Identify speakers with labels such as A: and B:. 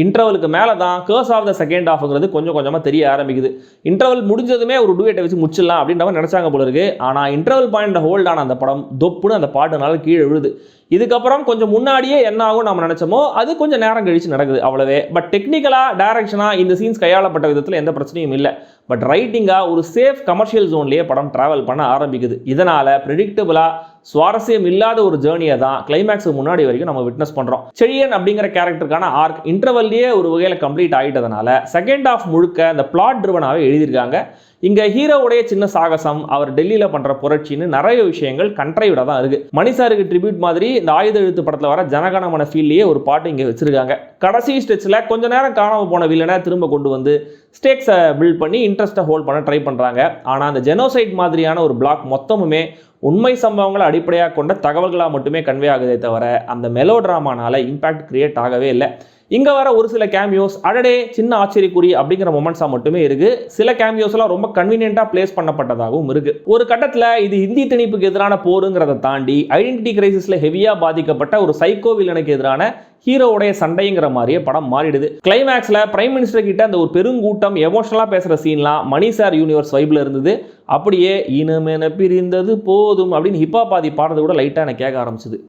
A: இன்டர்வலுக்கு மேலே தான் கர்ஸ் of the second ஹாஃப்ங்கிறது கொஞ்சம் கொஞ்சமாக தெரிய ஆரம்பிக்குது. இன்டர்வல் முடிஞ்சதுமே ஒரு டூயட்டை வச்சு முடிச்சிடலாம் அப்படின்ற மாதிரி நினச்சாங்க போல இருக்கு. ஆனால் இன்டர்வல் பாயிண்ட்டில் ஹோல்ட் ஆன அந்த படம் தொப்புன்னு அந்த பாட்டுனால கீழே விழுது. இதுக்கப்புறம் கொஞ்சம் முன்னாடியே என்ன ஆகும் நம்ம நினச்சோமோ அது கொஞ்சம் நேரம் கழிச்சு நடக்குது, அவ்வளவே. பட் டெக்னிக்கலாக டைரக்ஷனாக இந்த சீன்ஸ் கையாளப்பட்ட விதத்தில் எந்த பிரச்சனையும் இல்லை. பட் ரைட்டிங்காக ஒரு சேஃப் கமர்ஷியல் ஜோன்லேயே படம் ட்ராவல் பண்ண ஆரம்பிக்குது. இதனால் ப்ரெடிக்டபுளாக சுவாரஸ்யம் இல்லாத ஒரு ஜேர்னியை தான் கிளைமேக்ஸுக்கு முன்னாடி வரைக்கும் நம்ம விட்னஸ் பண்ணுறோம். செழியன் அப்படிங்கிற கேரக்டருக்கான ஆர்க் இன்டர்வல்லையே ஒரு வகையில் கம்ப்ளீட் ஆகிட்டதுனால செகண்ட் ஹாஃப் முழுக்க அந்த பிளாட் ட்ரிவனாகவே எழுதியிருக்காங்க. இங்கே ஹீரோவுடைய சின்ன சாகசம், அவர் டெல்லியில் பண்ணுற புரட்சின்னு நிறைய விஷயங்கள் கண்ட்ரைவிட தான் இருக்குது. மணிசாருக்கு ட்ரிபியூட் மாதிரி இந்த ஆயுத எழுத்து படத்தில் வர ஜனகணமன ஃபீல்லையே ஒரு பாட்டு இங்கே வச்சிருக்காங்க. கடைசி ஸ்டெச்சில் கொஞ்ச நேரம் காணாமல் போன வில்லனை திரும்ப கொண்டு வந்து ஸ்டேக்ஸை பில்ட் பண்ணி இன்ட்ரெஸ்ட்டை ஹோல்ட் பண்ண ட்ரை பண்ணுறாங்க. ஆனால் அந்த ஜெனோசைட் மாதிரியான ஒரு பிளாக் மொத்தமுமே உண்மை சம்பவங்களை அடிப்படையாக கொண்ட தகவல்களாக மட்டுமே கன்வே ஆகுதே தவிர அந்த மெலோ ட்ராமானால இம்பாக்ட் கிரியேட் ஆகவே இல்லை. இங்கே வர ஒரு சில கேமியோஸ் அடடே சின்ன ஆச்சரியக்குறி அப்படிங்கிற மொமெண்ட்ஸாக மட்டுமே இருக்குது. சில கேமியோஸ்லாம் ரொம்ப கன்வீனியண்ட்டாக பிளேஸ் பண்ணப்பட்டதாகவும் இருக்குது. ஒரு கட்டத்தில் இது ஹிந்தி திணிப்புக்கு எதிரான போருங்கிறத தாண்டி ஐடென்டிட்டி கிரைசிஸில் ஹெவியாக பாதிக்கப்பட்ட ஒரு சைக்கோ வில்லனுக்கு எதிரான ஹீரோவுடைய சண்டைங்கிற மாதிரியே படம் மாறிடுது. கிளைமேக்ஸில் பிரைம் மினிஸ்டர் கிட்ட அந்த ஒரு பெருங்கூட்டம் எமோஷனலாக பேசுகிற சீன்லாம் மணி சார் யூனிவர்ஸ் வைப்பில் இருந்தது. அப்படியே இனமென பிரிந்தது போதும் அப்படின்னு ஹிப்பாபாதி பாடுறது கூட லைட்டாக எனக்கு கேட்க ஆரம்பிச்சுது.